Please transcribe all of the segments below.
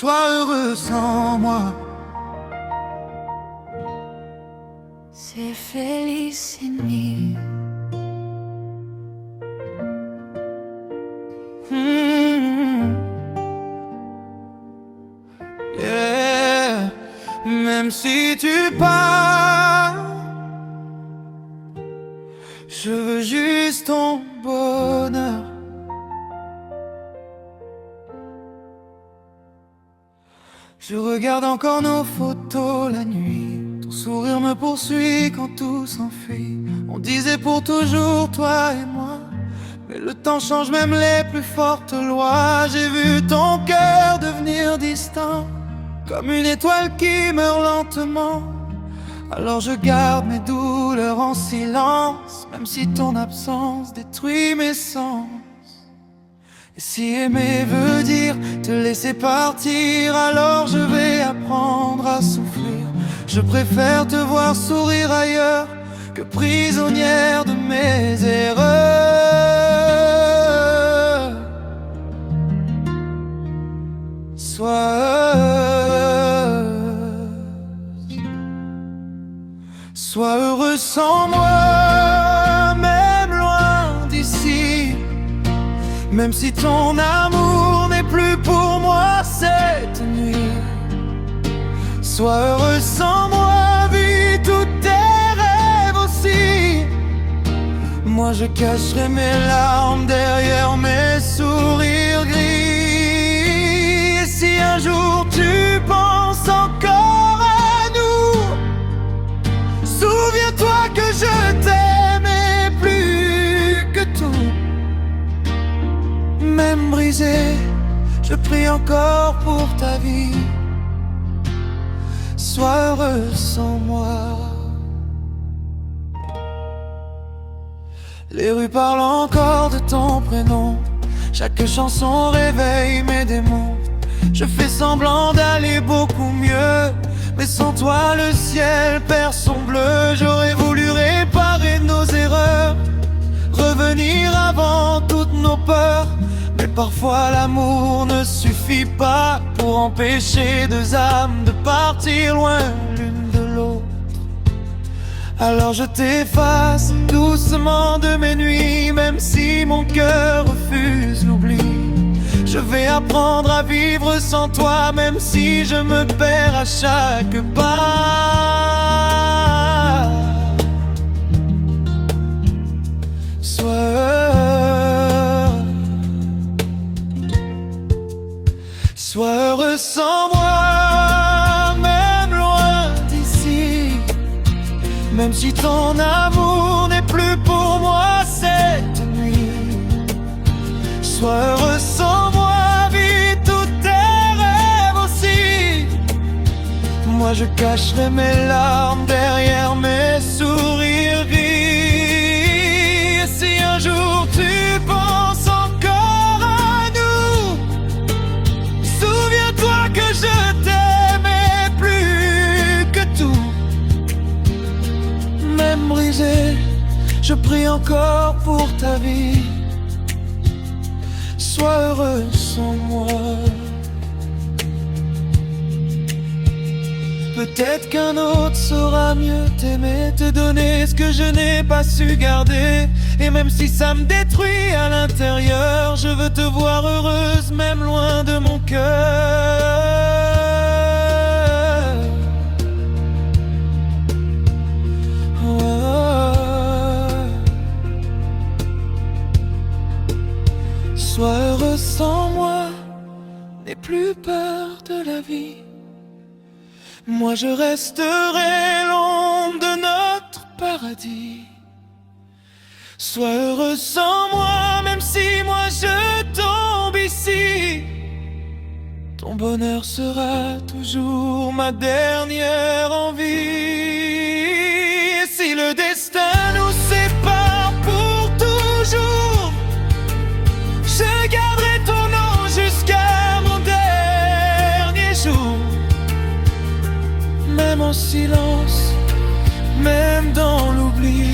Sois heureux sans moi. Sé feliz sin mí. Yeah. Même si tu pars, je veux juste ton bonheur. Je regarde encore nos photos la nuit. Ton sourire me poursuit quand tout s'enfuit. On disait pour toujours toi et moi, mais le temps change même les plus fortes lois. J'ai vu ton cœur devenir distant, comme une étoile qui meurt lentement. Alors je garde mes douleurs en silence, même si ton absence détruit mes sens. Et si aimer veut dire te laisser partir, alors je vais apprendre à souffrir. Je préfère te voir sourire ailleurs que prisonnière de mes erreurs. Sois heureuse, sois heureux sans moi, même loin d'ici. Même si ton amour n'est plus pour moi cette nuit. Sois heureux sans moi, vis tous tes rêves aussi. Moi je cacherai mes larmes derrière mes sourires gris. Et si un jour tu penses encore à nous, souviens-toi que je t'aimais plus que tout. Même brisé, je prie encore pour ta vie. Sois heureux sans moi. Les rues parlent encore de ton prénom. Chaque chanson réveille mes démons. Je fais semblant d'aller beaucoup mieux, mais sans toi le ciel perd son bleu. J'aurais voulu réparer nos erreurs, revenir avant toutes nos peurs. Mais parfois l'amour ne suffit pas pour empêcher deux âmes de partir loin l'une de l'autre. Alors je t'efface doucement de mes nuits, même si mon cœur refuse l'oubli. Je vais apprendre à vivre sans toi, même si je me perds à chaque pas. Sois heureux sans moi, même loin d'ici. Même si ton amour n'est plus pour moi cette nuit. Sois heureux sans moi, vis tous tes rêves aussi. Moi je cacherai mes larmes derrière mes sourires gris. Et si un jour tu penses encore à nous, souviens-toi que je t'aimais plus que tout. Même brisé, je prie encore pour ta vie. Sois heureux sans moi. Peut-être qu'un autre saura mieux t'aimer, te donner ce que je n'ai pas su garder. Et même si ça me détruit à l'intérieur, je veux te voir heureuse, même loin de mon cœur. Sois heureux sans moi, n'aie plus peur de la vie. Moi je resterai l'ombre de notre paradis. Sois heureux sans moi, même si moi je tombe ici. Ton bonheur sera toujours ma dernière envie. Et si le destin nous sépare pour toujours, je garderai ton nom jusqu'à mon dernier jour. Même en silence, même dans l'oubli,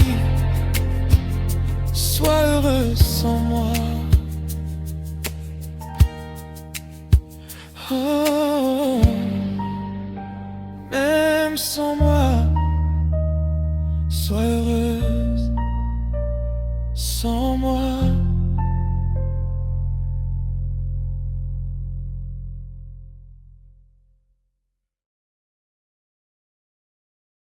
sois heureux sans moi. Oh, même sans moi, sois heureuse sans moi.